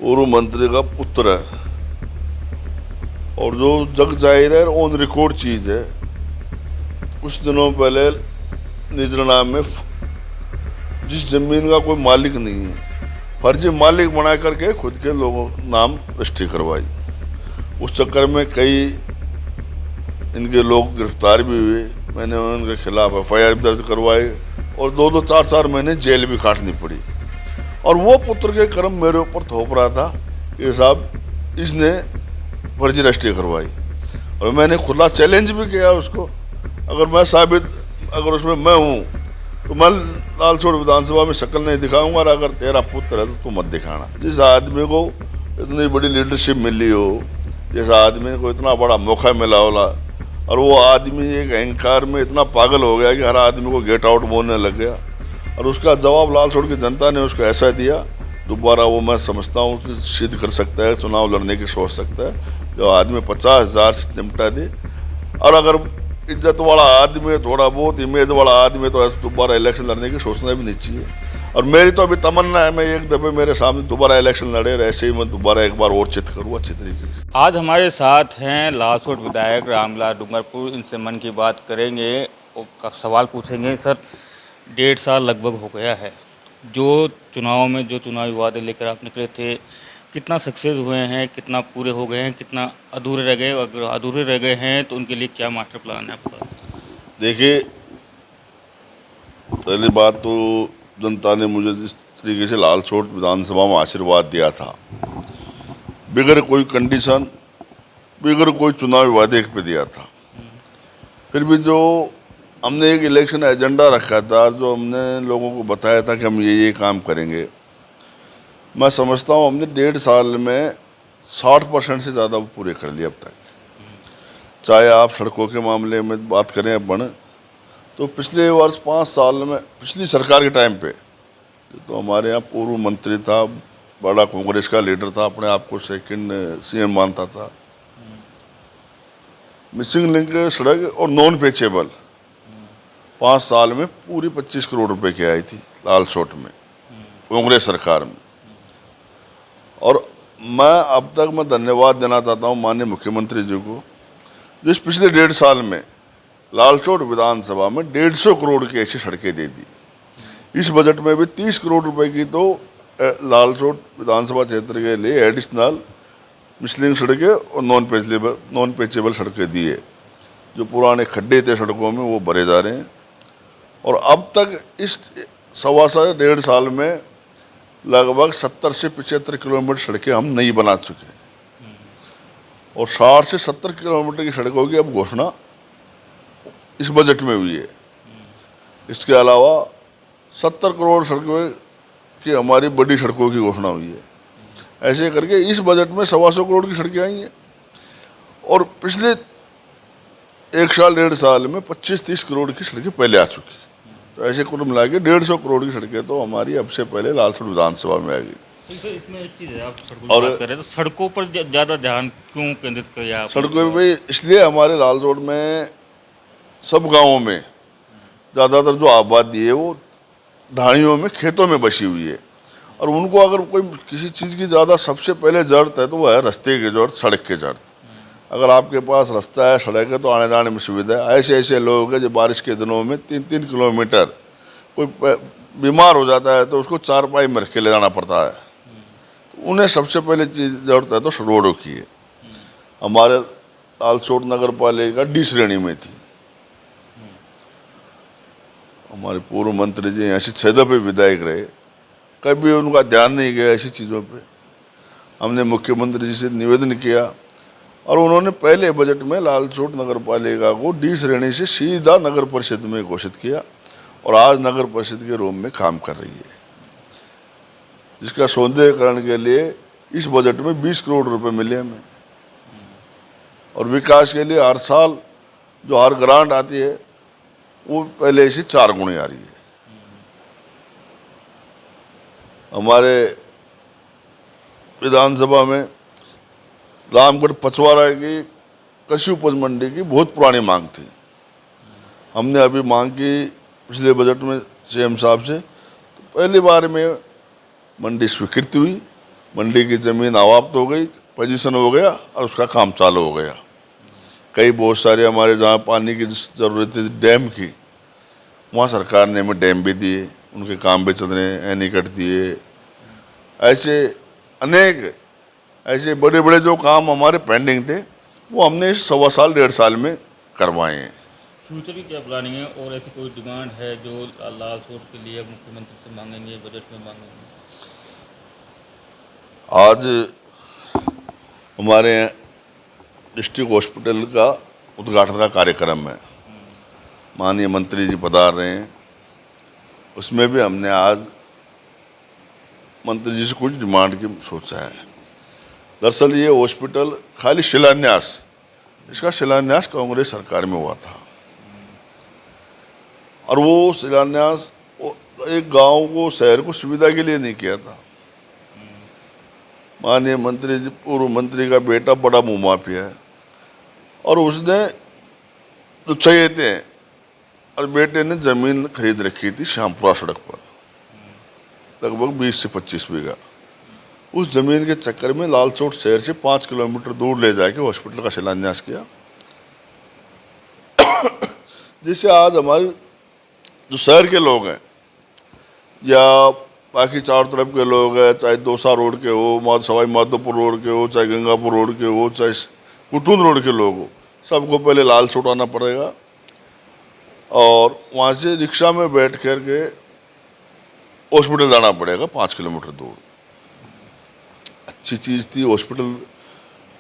पूर्व मंत्री का पुत्र है और जो जग जाहिर है ऑन रिकॉर्ड चीज है। कुछ दिनों पहले निजरना में जिस जमीन का कोई मालिक नहीं है, फर्जी मालिक बना करके खुद के लोगों नाम रजिस्ट्री करवाई। उस चक्कर में कई इनके लोग गिरफ्तार भी हुए। मैंने उनके खिलाफ FIR दर्ज करवाई और 2-2, 4-4 महीने जेल भी काटनी पड़ी। और वो पुत्र के कर्म मेरे ऊपर थोप रहा था कि साहब इसने फर्जी रजिस्ट्री करवाई। और मैंने खुला चैलेंज भी किया उसको, अगर मैं साबित अगर उसमें मैं हूँ तो मैं लालसोट विधानसभा में शक्ल नहीं दिखाऊंगा, और अगर तेरा पुत्र है तो तू मत दिखाना। जिस आदमी को इतनी बड़ी लीडरशिप मिली हो, जिस आदमी को इतना बड़ा मौका मिला होला, और वो आदमी एक अहंकार में इतना पागल हो गया कि हर आदमी को गेट आउट बोलने लग गया। और उसका जवाब लालसोट की जनता ने उसको ऐसा दिया, दोबारा वो मैं समझता हूँ कि सिद्ध कर सकता है, चुनाव लड़ने की सोच सकता है। जो आदमी 50,000 से निपटा दे, और अगर इज्जत वाला आदमी है, थोड़ा बहुत इमेज वाला आदमी है, तो ऐसे दोबारा इलेक्शन लड़ने की सोचना भी नहीं चाहिए। और मेरी तो अभी तमन्ना है मैं एक दफ़े मेरे सामने दोबारा इलेक्शन लड़े और ऐसे ही मैं दोबारा एक बार और चित करूँ अच्छी तरीके से। आज हमारे साथ हैं लालसोट विधायक रामलाल डूंगरपुर। इनसे मन की बात करेंगे और सवाल पूछेंगे। सर, 1.5 साल लगभग हो गया है जो चुनाव में जो चुनावी वादे लेकर आप निकले थे, कितना सक्सेस हुए हैं, कितना पूरे हो गए हैं, कितना अधूरे रह गए? अगर अधूरे रह गए हैं तो उनके लिए क्या मास्टर प्लान है आपका? देखिए, पहली बात तो जनता ने मुझे जिस तरीके से लालसोट विधानसभा में आशीर्वाद दिया था, बगैर कोई कंडीशन, बगैर कोई चुनावी वादे पे दिया था। फिर भी जो हमने एक इलेक्शन एजेंडा रखा था, जो हमने लोगों को बताया था कि हम ये काम करेंगे, मैं समझता हूँ हमने 1.5 साल में 60% से ज़्यादा पूरे कर लिए अब तक। चाहे आप सड़कों के मामले में बात करें अपन, तो पिछले वर्ष 5 साल में पिछली सरकार के टाइम पे तो हमारे यहाँ पूर्व मंत्री था, बड़ा कांग्रेस का लीडर था, अपने आप को सेकंड CM मानता था। मिसिंग लिंक सड़क और नॉन पेचेबल 5 साल में पूरी 25 करोड़ रुपए की आई थी लालसोट में कांग्रेस सरकार में। और मैं अब तक मैं धन्यवाद देना चाहता हूँ माननीय मुख्यमंत्री जी को, जो इस पिछले 1.5 साल में लालसोट विधानसभा में 150 करोड़ की ऐसी सड़कें दे दी। इस बजट में भी 30 करोड़ रुपए की तो लालसोट विधानसभा क्षेत्र के लिए एडिशनल मिसलिंग सड़कें और नॉन पेचेबल सड़कें दी है। जो पुराने खड्डे थे सड़कों में वो भरे जा रहे हैं। और अब तक इस 1.25 साल में लगभग 70 से 75 किलोमीटर सड़कें हम नहीं बना चुके हैं, और 60 से 70 किलोमीटर की सड़कों की अब घोषणा इस बजट में हुई है। इसके अलावा 70 करोड़ सड़कों की हमारी बड़ी सड़कों की घोषणा हुई है। ऐसे करके इस बजट में 125 करोड़ की सड़कें आई हैं, और पिछले 1 साल 1.5 साल में 25-30 करोड़ की सड़कें पहले आ चुकी। तो ऐसे कुल मिला के 150 करोड़ की सड़कें तो हमारी अब से पहले लालसोट विधानसभा में आ गई। तो इसमें एक चीज़ है, आप सड़कों की बात कर रहे हैं, तो सड़कों पर ज़्यादा ध्यान क्यों केंद्रित किया आपने? सड़कों पे इसलिए हमारे लालसोट में सब गांवों में ज़्यादातर जो आबादी है वो ढाणियों में, खेतों में बसी हुई है। और उनको अगर कोई किसी चीज़ की ज़्यादा सबसे पहले ज़रूरत है तो वह है रास्ते की ज़रूरत, सड़क की ज़रूरत। अगर आपके पास रास्ता है, सड़क है, तो आने जाने में सुविधा है। ऐसे ऐसे लोग हैं जो बारिश के दिनों में 3-3 किलोमीटर, कोई बीमार हो जाता है तो उसको 4 पाई में रख के ले जाना पड़ता है। तो उन्हें सबसे पहले चीज़ ज़रूरत है तो रोडों की है। हमारे लालसोट नगर पालिका D श्रेणी में थी। हमारे पूर्व मंत्री जी ऐसी 6 दफे विधायक रहे, कभी उनका ध्यान नहीं गया ऐसी चीज़ों पे। हमने मुख्यमंत्री जी से निवेदन किया और उन्होंने पहले बजट में लालसोट नगर पालिका को D श्रेणी से सीधा नगर परिषद में घोषित किया, और आज नगर परिषद के रूप में काम कर रही है। जिसका सौंदर्यीकरण के लिए इस बजट में 20 करोड़ रुपए मिले हमें, और विकास के लिए हर साल जो हर ग्रांट आती है वो पहले से 4 गुनी आ रही है। हमारे विधानसभा में रामगढ़ पचवारा की कृषि उपज मंडी की बहुत पुरानी मांग थी। हमने अभी मांग की पिछले बजट में CM साहब से, तो पहली बार में मंडी स्वीकृति हुई मंडी की ज़मीन आवाप्त हो गई, पोजीशन हो गया और उसका काम चालू हो गया। कई बहुत सारे हमारे जहाँ पानी की ज़रूरत थी डैम की, वहाँ सरकार ने हमें डैम भी दिए, उनके काम भी चल रहे हैं, एनीकट दिए। ऐसे अनेक ऐसे बड़े बड़े जो काम हमारे पेंडिंग थे वो हमने इस 1.25 1.5 साल में करवाए हैं। फ्यूचर की क्या प्लानिंग है और ऐसी कोई डिमांड है जो लाल सोट के लिए मुख्यमंत्री से मांगेंगे, बजट में मांगेंगे? आज हमारे डिस्ट्रिक्ट हॉस्पिटल का उद्घाटन का कार्यक्रम है, माननीय मंत्री जी पधार रहे हैं। उसमें भी हमने आज मंत्री जी से कुछ डिमांड की सोचा है। दरअसल ये हॉस्पिटल खाली शिलान्यास, इसका शिलान्यास कांग्रेस सरकार में हुआ था और वो शिलान्यास एक गांव को, शहर को सुविधा के लिए नहीं किया था। माननीय मंत्री जी, पूर्व मंत्री का बेटा बड़ा मुंहमाफिया है और उसने जो चाहिए थे और बेटे ने ज़मीन खरीद रखी थी श्यामपुरा सड़क पर, लगभग 20 से 25 बीघा। उस ज़मीन के चक्कर में लालसोट शहर से 5 किलोमीटर दूर ले जाके हॉस्पिटल का शिलान्यास किया, जिससे आज हमारे जो शहर के लोग हैं या बाकी चारों तरफ के लोग हैं, चाहे दौसा रोड के हो, सवाई माधोपुर रोड के हो, चाहे गंगापुर रोड के हो, चाहे कुटुन रोड के लोग हो, सबको पहले लालसोट आना पड़ेगा और वहाँ से रिक्शा में बैठ कर के हॉस्पिटल जाना पड़ेगा 5 किलोमीटर दूर। अच्छी चीज़ थी हॉस्पिटल,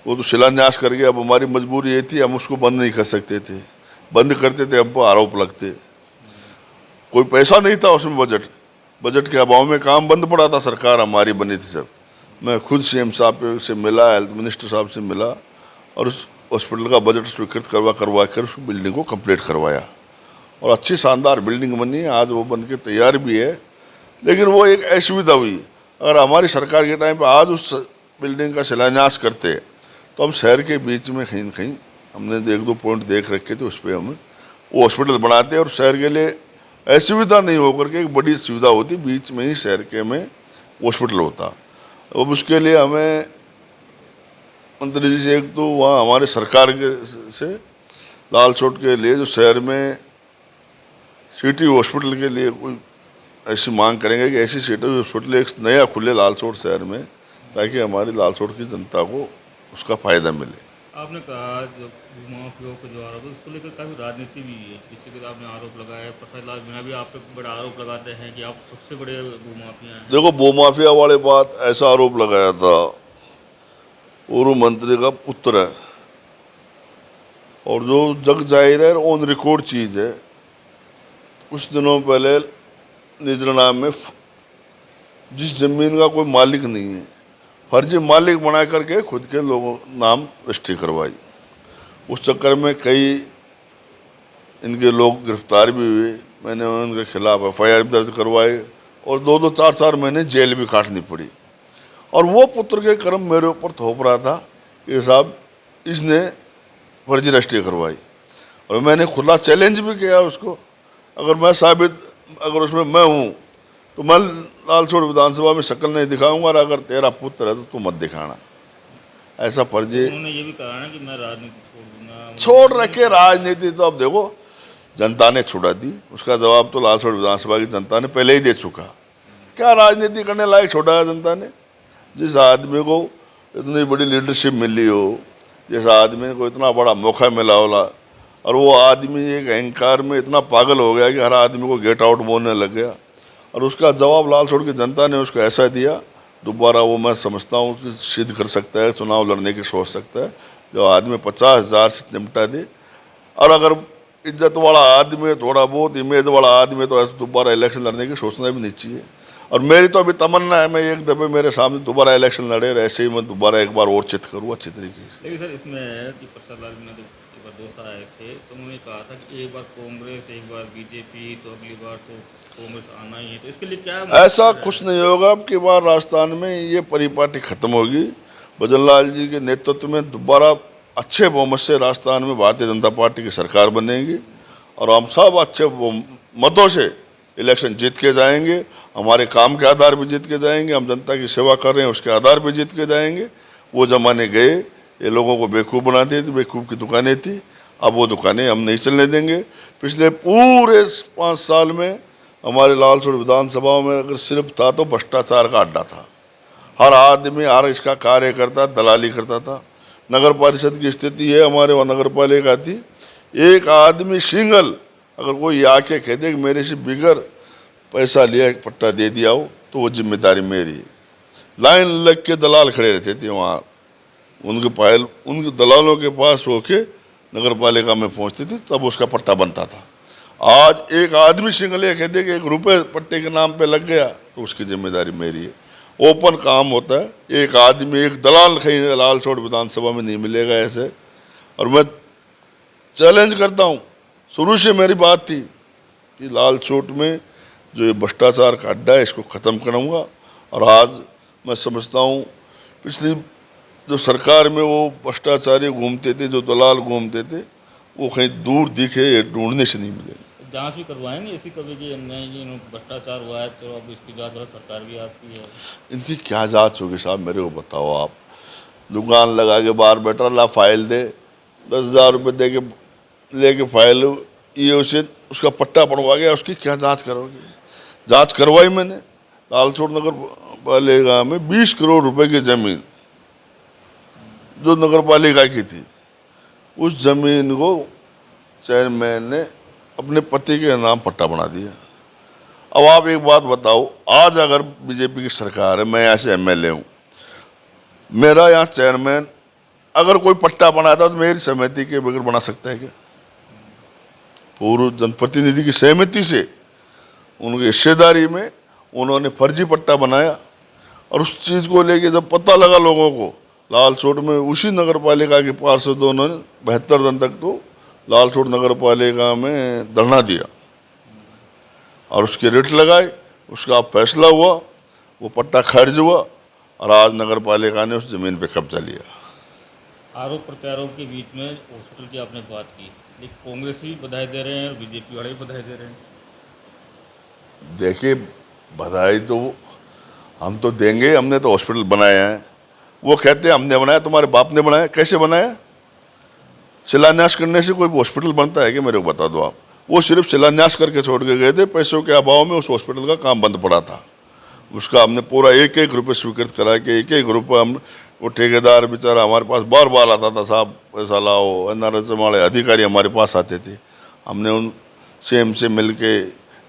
वो तो शिलान्यास कर गया। अब हमारी मजबूरी ये थी, हम उसको बंद नहीं कर सकते थे, बंद करते थे हमको आरोप लगते, कोई पैसा नहीं था उसमें, बजट के अभाव में काम बंद पड़ा था। सरकार हमारी बनी थी सब, मैं खुद सीएम साहब से मिला, हेल्थ मिनिस्टर साहब से मिला और उस हॉस्पिटल का बजट स्वीकृत करवा कर उस बिल्डिंग को कंप्लीट करवाया और अच्छी शानदार बिल्डिंग बनी है। आज वो बन के तैयार भी है, लेकिन वो एक असुविधा हुई। अगर हमारी सरकार के टाइम पर आज उस बिल्डिंग का शिलान्यास करते तो हम शहर के बीच में कहीं कहीं, हमने 1-2 पॉइंट देख रखे थे, उस पर हम वो हॉस्पिटल बनाते और शहर के लिए असुविधा नहीं होकर के एक बड़ी सुविधा होती, बीच में ही शहर के में हॉस्पिटल होता। अब उसके लिए हमें मंत्री जी से एक तो वहाँ हमारे सरकार के से लालसोट के लिए जो शहर में सिटी हॉस्पिटल के लिए कोई ऐसी मांग करेंगे कि ऐसी सिटी हॉस्पिटल एक नया खुले लालसोट शहर में, ताकि हमारी लालसोट की जनता को उसका फ़ायदा मिले। आपने कहा जो भूमाफियों का जो आरोप है उसको लेकर काफ़ी राजनीति भी है, जिससे कि आपने आरोप लगाया है। प्रसाद लाल मीणा भी आप पे बड़ा आरोप लगाते हैं कि आप सबसे बड़े भूमाफिया हैं। देखो, भूमाफिया वाले बात ऐसा आरोप लगाया था, पूर्व मंत्री का पुत्र है और जो जग जाहिर है ऑन रिकॉर्ड चीज़ है। कुछ दिनों पहले निजरनाम में जिस ज़मीन का कोई मालिक नहीं है, फर्जी मालिक बना करके खुद के लोगों नाम रजिस्ट्री करवाई। उस चक्कर में कई इनके लोग गिरफ्तार भी हुए, मैंने उनके खिलाफ FIR भी दर्ज करवाए और 2-2 4-4 महीने जेल भी काटनी पड़ी। और वो पुत्र के कर्म मेरे ऊपर थोप रहा था कि साहब इसने फर्जी रजिस्ट्री करवाई, और मैंने खुला चैलेंज भी किया उसको, अगर मैं साबित, अगर उसमें मैं हूँ तो मैं लालसोट विधानसभा में शक्ल नहीं दिखाऊंगा, और अगर तेरा पुत्र है तो तू मत दिखाना। ऐसा फर्जी उन्होंने ये भी कहा ना कि मैं राजनीति छोड़ दूंगा। छोड़ रखे राजनीति, तो अब देखो जनता ने छुड़ा दी, उसका जवाब तो लालसोट विधानसभा की जनता ने पहले ही दे चुका। क्या राजनीति करने लायक छोड़ा है जनता ने? जिस आदमी को इतनी बड़ी लीडरशिप मिली हो, जिस आदमी को इतना बड़ा मौका मिला होला, और वो आदमी एक अहंकार में इतना पागल हो गया कि हर आदमी को गेट आउट बोलने लग गया, और उसका जवाब लालसोट की जनता ने उसको ऐसा दिया, दोबारा वो मैं समझता हूँ कि सिद्ध कर सकता है, चुनाव लड़ने की सोच सकता है। जो आदमी 50,000 से निपटा दे, और अगर इज्जत वाला आदमी है, थोड़ा बहुत इमेज वाला आदमी है, तो ऐसे दोबारा इलेक्शन लड़ने की सोचना भी नहीं चाहिए। और मेरी तो अभी तमन्ना है मैं एक दफ़े मेरे सामने दोबारा इलेक्शन लड़े और ऐसे ही मैं दोबारा एक बार और चित करूँ अच्छी तरीके से। लेकिन सर इसमें है कि प्रसाद लाल मीणा जब एक बार दोस्त आए थे तो उन्होंने कहा था कि एक बार कांग्रेस, एक बार बीजेपी, तो अगली बार तो कांग्रेस आना ही है, तो इसके लिए क्या ऐसा कुछ नहीं होगा। अब की बार राजस्थान में ये परिपाटी खत्म होगी, भजनलाल जी के नेतृत्व में दोबारा अच्छे बहुमत से राजस्थान में भारतीय जनता पार्टी की सरकार बनेगी और हम सब अच्छे मतों से इलेक्शन जीत के जाएंगे, हमारे काम के आधार पर जीत के जाएंगे, हम जनता की सेवा कर रहे हैं उसके आधार पर जीत के जाएंगे। वो ज़माने गए, ये लोगों को बेवकूफ़ बनाते थे, बेवकूफ़ की दुकानें थी, अब वो दुकानें हम नहीं चलने देंगे। पिछले पूरे 5 साल में हमारे लालसोट विधानसभा में अगर सिर्फ था तो भ्रष्टाचार का अड्डा था। हर आदमी, हर इसका कार्यकर्ता दलाली करता था। नगर परिषद की स्थिति है, हमारे वहाँ नगर पालिका थी, एक आदमी सिंगल अगर कोई आके कह दे कि मेरे से बिगर पैसा लिया पट्टा दे दिया हो तो वो जिम्मेदारी मेरी है। लाइन लग के दलाल खड़े रहते थे वहाँ, उनके फाइल उनके दलालों के पास होके नगर पालिका में पहुँचती थी, तब उसका पट्टा बनता था। आज एक आदमी सिंगल ये कह दे कि 1 रुपये पट्टे के नाम पे लग गया तो उसकी जिम्मेदारी मेरी है। ओपन काम होता है, एक आदमी, एक दलाल कहीं लालसोट विधानसभा में नहीं मिलेगा ऐसे। और मैं चैलेंज करता हूँ, शुरू से मेरी बात थी कि लालसोट में जो ये भ्रष्टाचार का अड्डा है इसको ख़त्म कराऊंगा। और आज मैं समझता हूँ पिछली जो सरकार में वो भ्रष्टाचारी घूमते थे, जो दलाल घूमते थे, वो कहीं दूर दिखे, ढूंढने से नहीं मिलेंगे। जांच भी करवाएंगे ऐसी कभी कि नहीं कि भ्रष्टाचार हुआ है तो अब इसकी जांच सरकार भी आपकी है। इनकी क्या जांच होगी साहब, मेरे को बताओ आप। दुकान लगा के बाहर बैठा, ला फाइल दे, 10,000 रुपये दे के लेके फाइल ये उसे उसका पट्टा पड़वा गया, उसकी क्या जांच करोगे? जांच करवाई मैंने। लालसोट नगर पालिका में 20 करोड़ रुपए की ज़मीन जो नगर पालिका की थी, उस ज़मीन को चेयरमैन ने अपने पति के नाम पट्टा बना दिया। अब आप एक बात बताओ, आज अगर बीजेपी की सरकार है, मैं यहाँ से एमएलए हूँ, मेरा यहाँ चेयरमैन अगर कोई पट्टा बनाता तो मेरी सहमति के बगैर बना सकता है क्या? पूर्व जनप्रतिनिधि की सहमति से, उनकी हिस्सेदारी में उन्होंने फर्जी पट्टा बनाया। और उस चीज़ को लेके जब पता लगा लोगों को, लालसोट में उसी नगर पालिका के पार्षदों ने 72 दिन तक तो लालसोट नगर पालिका में धरना दिया और उसके रेट लगाए, उसका फैसला हुआ, वो पट्टा खारिज हुआ और आज नगर पालिका ने उस ज़मीन पे कब्जा लिया। आरोप प्रत्यारोप के बीच में हॉस्पिटल की आपने बात की, लेकिन कांग्रेसी बधाई दे रहे हैं और बीजेपी वाले भी बधाई दे रहे हैं। देखिए, बधाई तो हम तो देंगे, हमने तो हॉस्पिटल बनाया है। वो कहते हैं हमने बनाया, तुम्हारे बाप ने बनाया। कैसे बनाया? शिलान्यास करने से कोई हॉस्पिटल बनता है कि? मेरे को बता दो आप। वो सिर्फ शिलान्यास करके छोड़ के गए थे, पैसों के अभाव में उस हॉस्पिटल का काम बंद पड़ा था। उसका हमने पूरा 1-1 रुपये स्वीकृत करा के 1-1 रुपये हम, वो ठेकेदार बेचारा हमारे पास बार बार आता था, साहब पैसा लाओ। एनआरएच वाले अधिकारी हमारे पास आते थे, हमने उन सीएम से मिल के,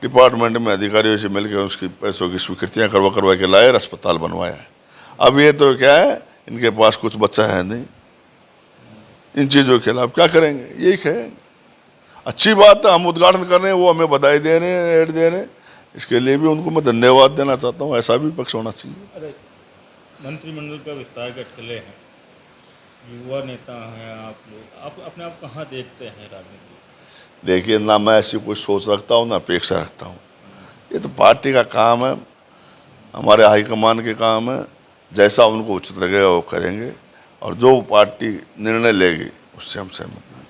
डिपार्टमेंट में अधिकारियों से मिल के उसकी पैसों की स्वीकृतियाँ करवा के लाए और अस्पताल बनवाया है। अब ये तो क्या है, इनके पास कुछ बच्चा है नहीं, इन चीज़ों के खिलाफ क्या करेंगे? यही है। अच्छी बात है, हम उद्घाटन कर रहे हैं, वो हमें बधाई दे रहे हैं, ऐड दे रहे हैं, इसके लिए भी उनको मैं धन्यवाद देना चाहता हूँ। ऐसा भी पक्ष होना चाहिए। अरे, मंत्रिमंडल का विस्तार के अटकलें हैं, युवा नेता हैं आप लोग, आप अपने आप कहाँ देखते हैं राजनीति? देखिए, ना मैं ऐसी कोई सोच रखता हूँ ना अपेक्षा रखता हूँ। ये तो पार्टी का काम है, हमारे हाईकमान के काम है। जैसा उनको उचित लगेगा वो करेंगे और जो पार्टी निर्णय लेगी उससे हम सहमत हैं।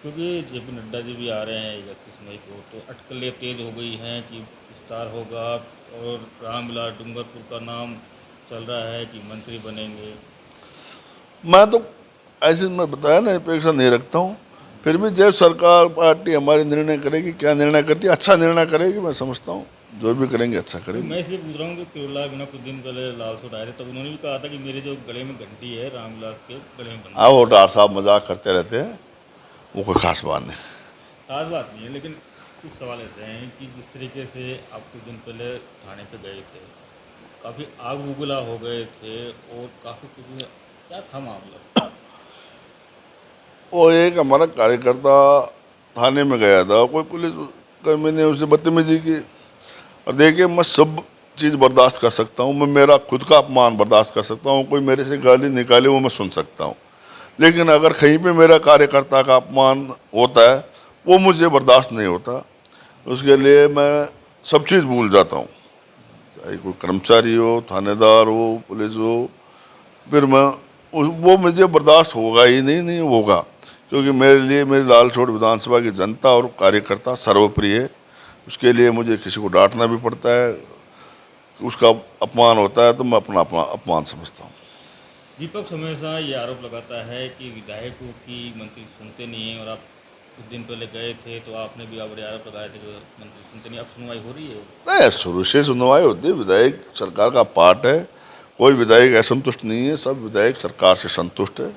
क्योंकि जेपी नड्डा जी भी आ रहे हैं 31 मई को, तो अटकलें तेज हो गई हैं कि विस्तार होगा और रामविलास डूंगरपुर का नाम चल रहा है कि मंत्री बनेंगे। मैं तो ऐसे मैं बताया ना, अपेक्षा नहीं रखता हूँ। फिर भी जब सरकार पार्टी हमारी निर्णय करेगी, क्या निर्णय करती है, अच्छा निर्णय करेगी, मैं समझता हूँ जो भी करेंगे अच्छा करेंगे। मैं इसलिए पूछ रहा हूँ कि तिरुला बिना कुछ दिन पहले लालसोट आए थे, तब उन्होंने भी कहा था कि मेरे जो गले में घंटी है रामविलास के गले में घंटी। वो डॉक्टर साहब मजाक करते रहते हैं, वो कोई खास बात नहीं। खास बात नहीं है, लेकिन कुछ सवाल ऐसे हैं कि जिस तरीके से आप कुछ दिन पहले थाने पे गए थे, काफ़ी आग उगला हो गए थे और काफ़ी कुछ, क्या था मामला? वो एक हमारा कार्यकर्ता थाने में गया था, कोई पुलिस कर्मी ने उसे बदतमीजी की। और देखिए, मैं सब चीज़ बर्दाश्त कर सकता हूँ, मैं मेरा खुद का अपमान बर्दाश्त कर सकता हूँ, कोई मेरे से गाली निकाले वो मैं सुन सकता हूँ, लेकिन अगर कहीं पे मेरा कार्यकर्ता का अपमान होता है वो मुझे बर्दाश्त नहीं होता। उसके लिए मैं सब चीज़ भूल जाता हूँ, चाहे कोई कर्मचारी हो, थानेदार हो, पुलिस हो, फिर मैं वो मुझे बर्दाश्त होगा ही नहीं होगा। क्योंकि मेरे लिए मेरी लालसोट विधानसभा की जनता और कार्यकर्ता सर्वोपरि है। उसके लिए मुझे किसी को डांटना भी पड़ता है, उसका अपमान होता है तो मैं अपना अपना अपमान समझता हूँ। विपक्ष हमेशा ये आरोप लगाता है कि विधायकों की मंत्री सुनते नहीं हैं, और आप कुछ दिन पहले गए थे तो आपने भी बड़े आरोप लगाए थे कि मंत्री सुनते नहीं। अब सुनवाई हो रही है? नहीं, शुरू से सुनवाई होती है, विधायक सरकार का पार्ट है, कोई विधायक असंतुष्ट नहीं है, सब विधायक सरकार से संतुष्ट है।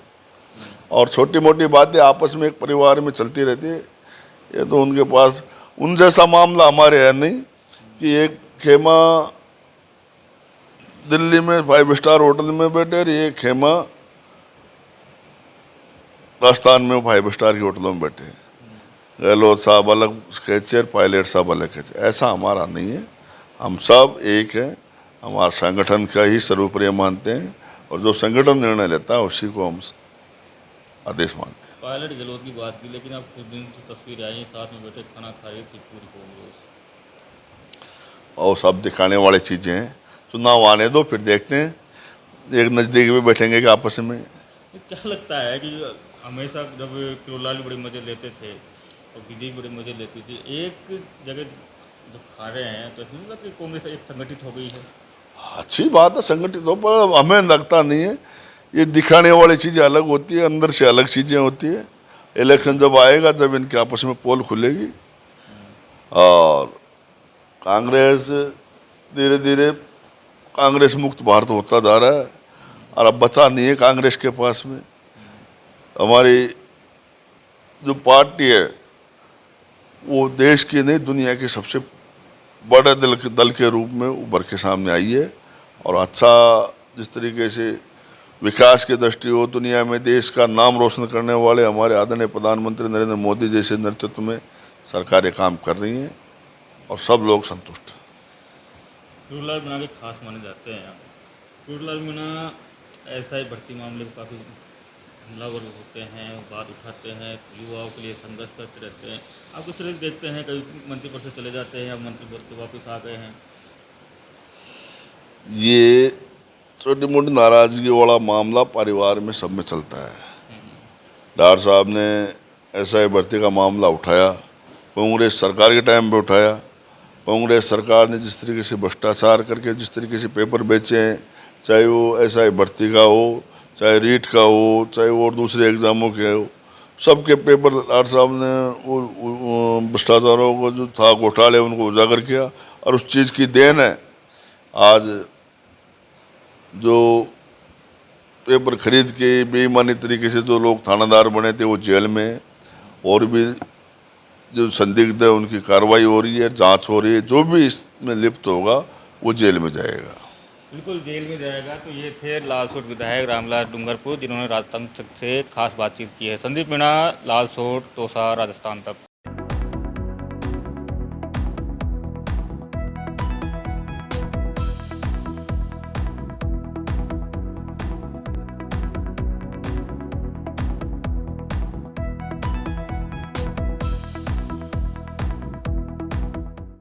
और छोटी मोटी बातें आपस में एक परिवार में चलती रहती है, ये तो उनके पास, उन जैसा मामला हमारे है नहीं कि एक खेमा दिल्ली में 5 स्टार होटल में बैठे और ये खेमा राजस्थान में 5 स्टार की होटलों में बैठे। गहलोत साहब अलग खींचे, पायलट साहब अलग खींचे, ऐसा हमारा नहीं है। हम सब एक हैं, हमारे संगठन का ही सर्वोपरि मानते हैं, और जो संगठन निर्णय लेता है उसी को हम आदेश मानते हैं। पायलट गहलोत की बात की, लेकिन अब कुछ दिन की तस्वीर आई है, साथ में बैठे खाना खा रही थी पूरी कांग्रेस। और सब दिखाने वाली चीज़ें हैं, चुनाव आने दो फिर देखते हैं, एक नज़दीक में बैठेंगे कि आपस में। तो क्या लगता है कि हमेशा जब किरोलाल बड़े मजे लेते थे और बीजेपी बड़े मजे लेती थी, एक जगह जब खा रहे हैं तो ऐसा नहीं लगता कि कांग्रेस एक संगठित हो गई है? अच्छी बात है संगठित हो, पर हमें लगता नहीं है। ये दिखाने वाली चीज़ें अलग होती है, अंदर से अलग चीज़ें होती है। इलेक्शन जब आएगा जब इनके आपस में पोल खुलेगी, और कांग्रेस धीरे धीरे कांग्रेस मुक्त भारत होता जा रहा है, और अब बचा नहीं है कांग्रेस के पास में। हमारी जो पार्टी है वो देश की नहीं दुनिया की सबसे बड़े दल के रूप में उभर के सामने आई है। और अच्छा, जिस तरीके से विकास की दृष्टि हो, दुनिया में देश का नाम रोशन करने वाले हमारे आदरणीय प्रधानमंत्री नरेंद्र मोदी जैसे नेतृत्व में सरकारें काम कर रही हैं, और सब लोग संतुष्ट हैं। किरोलाल मीणा के खास माने जाते हैं। किरोलाल मीणा ऐसा ही भर्ती मामले को काफ़ी हमलावर होते हैं, बात उठाते हैं, युवाओं के लिए संघर्ष करते रहते हैं। आप किस तरह से देखते हैं, कभी मंत्री पद से चले जाते हैं, अब मंत्री पद से वापस आ गए हैं? ये छोटी मोटी नाराजगी वाला मामला परिवार में सब में चलता है। डॉक्टर साहब ने एसआई भर्ती का मामला उठाया, कांग्रेस सरकार के टाइम पे उठाया। कांग्रेस सरकार ने जिस तरीके से भ्रष्टाचार करके जिस तरीके से पेपर बेचे हैं, चाहे वो एसआई भर्ती का हो, चाहे रीट का हो, चाहे वो और दूसरे एग्ज़ामों के हो, सबके पेपर डॉक्टर साहब ने वो भ्रष्टाचारों को जो था घोटाले उनको उजागर किया। और उस चीज़ की देन है आज जो पेपर खरीद के बेईमानी तरीके से जो लोग थानादार बने थे वो जेल में हैं, और भी जो संदिग्ध है उनकी कार्रवाई हो रही है, जांच हो रही है। जो भी इसमें लिप्त होगा वो जेल में जाएगा। बिल्कुल जेल में जाएगा। तो ये थे लालसोट विधायक रामलाल डूंगरपुर, जिन्होंने राजतंत्र से खास बातचीत की है। संदीप मीणा, लालसोट, तोसा, राजस्थान तक।